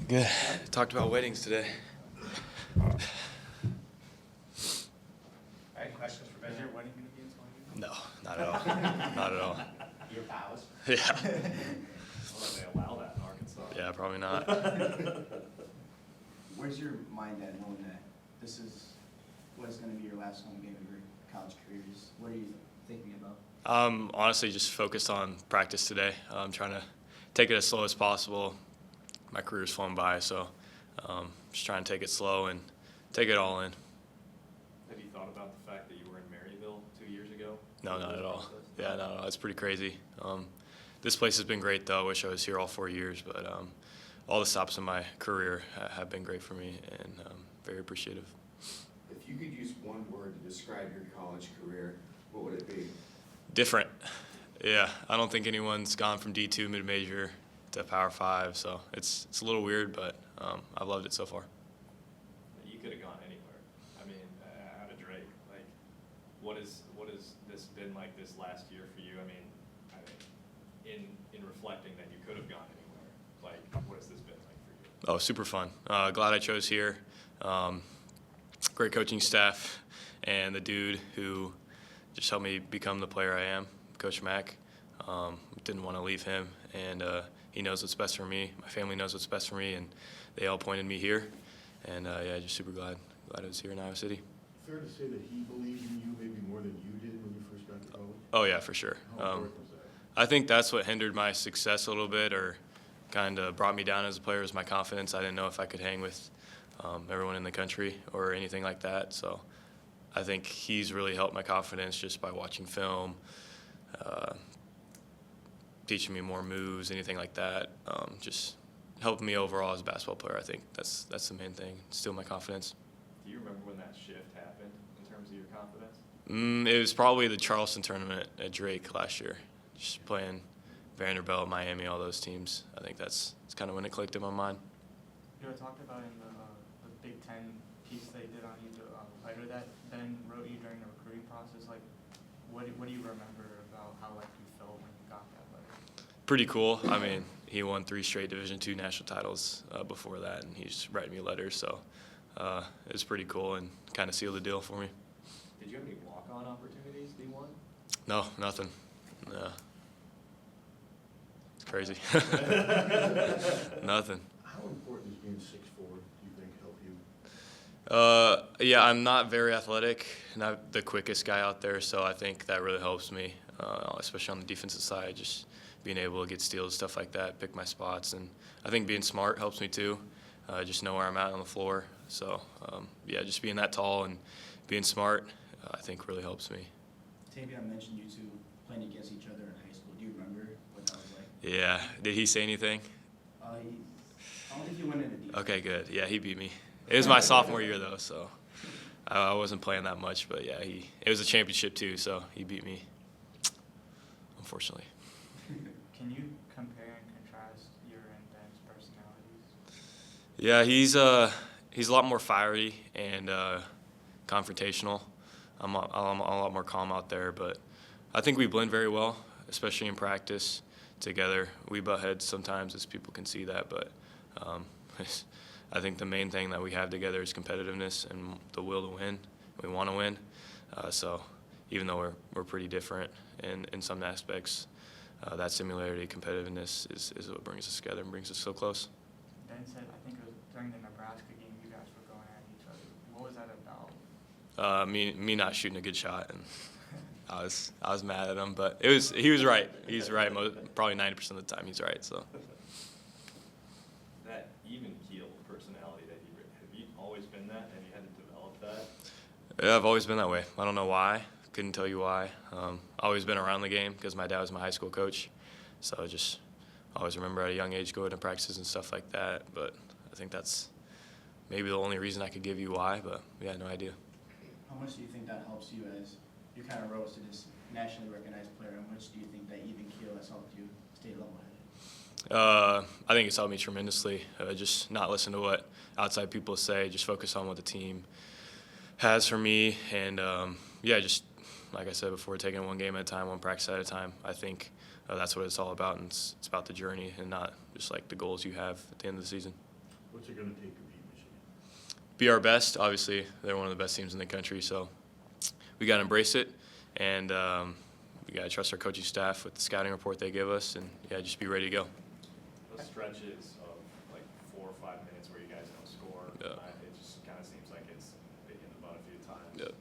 Good. Talked about weddings today. Any questions for Bennett? Is your wedding going to be in 20 years? No, not at all. Not at all. Your vows? Yeah. I don't know if they allow that in Arkansas. Yeah, probably not. Where's your mind at knowing that this is what is going to be your last home game of your college careers? What are you thinking about? Honestly, just focused on practice today. I'm trying to take it as slow as possible. My career's flown by, so just trying to take it slow and take it all in. Have you thought about the fact that you were in Maryville 2 years ago? No, not at all. Yeah, no, it's pretty crazy. This place has been great, though. I wish I was here all 4 years, but all the stops in my career have been great for me, and very appreciative. If you could use one word to describe your college career, what would it be? Different. Yeah, I don't think anyone's gone from D2 mid-major to Power 5, so it's a little weird, but I've loved it so far. You could have gone anywhere. I mean, out of Drake, like, what is this been like this last year for you? I mean, in reflecting that you could have gone anywhere, like, what has this been like for you? Oh, super fun. Glad I chose here. Great coaching staff, and the dude who just helped me become the player I am, Coach Mack. Didn't want to leave him, and he knows what's best for me. My family knows what's best for me, and they all pointed me here. And yeah, just super glad I was here in Iowa City. Fair to say that he believed in you maybe more than you did when you first got to college? Oh yeah, for sure. How important was that? I think that's what hindered my success a little bit, or kind of brought me down as a player, was my confidence. I didn't know if I could hang with everyone in the country or anything like that. So I think he's really helped my confidence just by watching film, teaching me more moves, anything like that. Just helping me overall as a basketball player. I think that's the main thing. Still my confidence. Do you remember when that shift happened in terms of your confidence? It was probably the Charleston tournament at Drake last year. Just playing Vanderbilt, Miami, all those teams. I think it's kind of when it clicked in my mind. You were talked about in the Big Ten piece they did on you, the letter that Ben wrote you during the recruiting process. Like, what do you remember about how like you felt when you got that letter? Pretty cool. I mean, he won 3 straight Division II national titles before that, and he's writing me letters. So it was pretty cool and kind of sealed the deal for me. Did you have any walk-on opportunities D1? No, nothing. No. It's crazy. Nothing. How important is being 6'4", do you think, help you? Yeah, I'm not very athletic, not the quickest guy out there, so I think that really helps me, especially on the defensive side, just being able to get steals, stuff like that, pick my spots. And I think being smart helps me too, just know where I'm at on the floor. So, yeah, just being that tall and being smart, I think really helps me. Tavion mentioned you two playing against each other in high school. Do you remember what that was like? Yeah. Did he say anything? I don't think you went into detail. Okay, good. Yeah, he beat me. It was my sophomore year, though, so I wasn't playing that much. But, yeah, it was a championship, too, so he beat me, unfortunately. Can you compare and contrast your and Ben's personalities? Yeah, he's a lot more fiery and confrontational. I'm a lot more calm out there, but I think we blend very well, especially in practice together. We butt heads sometimes, as people can see that, but I think the main thing that we have together is competitiveness and the will to win. We want to win. So even though we're pretty different in some aspects, that similarity, competitiveness is what brings us together and brings us so close. Ben said, I think it was during the Nebraska game, you guys were going at each other. What was that about? Me not shooting a good shot, and I was mad at him, but he was right. He's right. Probably 90% of the time, he's right. So That even keel personality that have you always been that? Have you had to develop that? yeah, I've always been that way. I don't know why. Couldn't tell you why. Always been around the game because my dad was my high school coach, so I just always remember at a young age going to practices and stuff like that. But I think that's maybe the only reason I could give you why. But yeah, no idea. How much do you think that helps you as you kind of rose to this nationally recognized player? How much do you think that even keel has helped you stay level-headed? I think it's helped me tremendously. Just not listen to what outside people say. Just focus on what the team has for me. And, yeah, just like I said before, taking one game at a time, one practice at a time. I think that's what it's all about, and it's about the journey and not just like the goals you have at the end of the season. What's it gonna take to beat Michigan? Be our best. Obviously, they're one of the best teams in the country, so we got to embrace it, and we got to trust our coaching staff with the scouting report they give us, and yeah, just be ready to go. Those stretches of like 4 or 5 minutes where you guys don't score, Yeah. it just kind of seems like it's big in the butt a few times. Yep.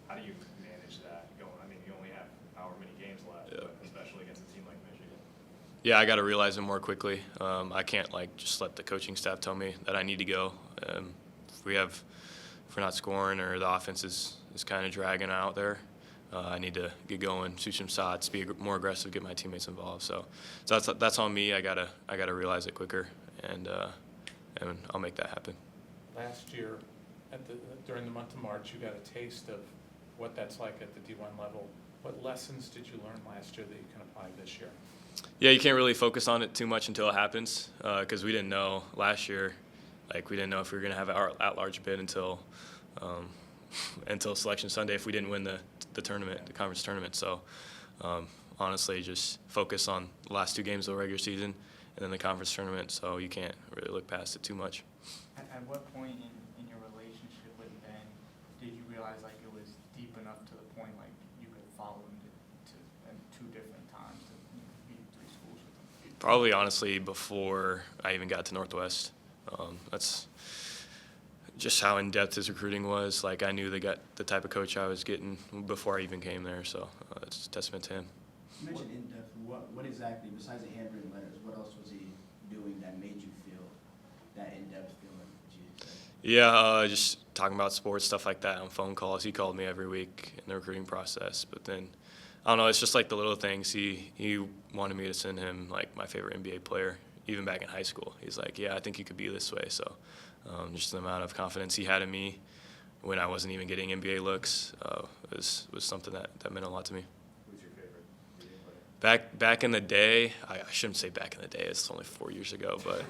How do you manage that going? I mean, you only have however many games left, Yep. but especially against a team like Michigan. Yeah, I got to realize it more quickly. I can't just let the coaching staff tell me that I need to go. If we're not scoring or the offense is kind of dragging out there, I need to get going, shoot some shots, be more aggressive, get my teammates involved. So that's on me. I gotta realize it quicker, and I'll make that happen. Last year, during the month of March, you got a taste of what that's like at the D1 level. What lessons did you learn last year that you can apply this year? Yeah, you can't really focus on it too much until it happens, because we didn't know last year. We didn't know if we were going to have our at-large bid until Selection Sunday if we didn't win the tournament, the conference tournament. So honestly, just focus on the last 2 games of the regular season and then the conference tournament. So you can't really look past it too much. At what point in your relationship with Ben did you realize it was deep enough to the point you could follow him to 2 different times to be 3 schools with him? Probably honestly before I even got to Northwest. That's just how in-depth his recruiting was. I knew they got the type of coach I was getting before I even came there, so it's a testament to him. You mentioned in-depth. What exactly, besides the handwritten letters, what else was he doing that made you feel that in-depth feeling, would you say? Yeah, just talking about sports, stuff like that on phone calls. He called me every week in the recruiting process. But then, I don't know, it's just the little things. He wanted me to send him, my favorite NBA player, even back in high school. He's like, yeah, I think you could be this way. So just the amount of confidence he had in me when I wasn't even getting NBA looks was something that meant a lot to me. Who's your favorite NBA player? Back in the day, I shouldn't say back in the day. It's only 4 years ago, but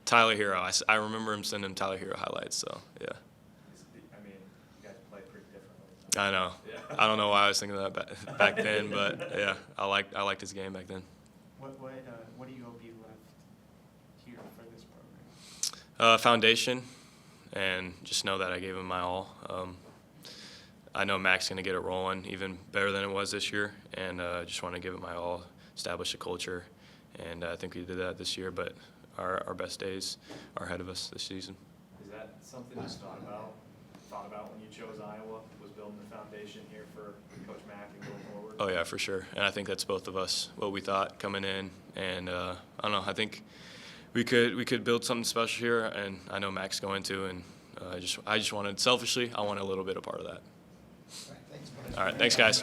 Tyler Hero. I remember him sending Tyler Hero highlights. So yeah. I mean, you guys play pretty differently. I know. Yeah. I don't know why I was thinking of that back then, but yeah, I liked his game back then. What do you hope you left here for this program? Foundation, and just know that I gave him my all. I know Mac's going to get it rolling even better than it was this year, and just want to give it my all, establish a culture, and I think we did that this year, but our best days are ahead of us this season. Is that something you thought about when you chose Iowa, was building the foundation here for Coach Mack and going forward? Oh yeah, for sure. And I think that's both of us, what we thought coming in. And I don't know, I think we could build something special here, and I know Mac's going to, and I just wanted, selfishly, I wanted a little bit of part of that. All right, thanks, All right, thanks guys.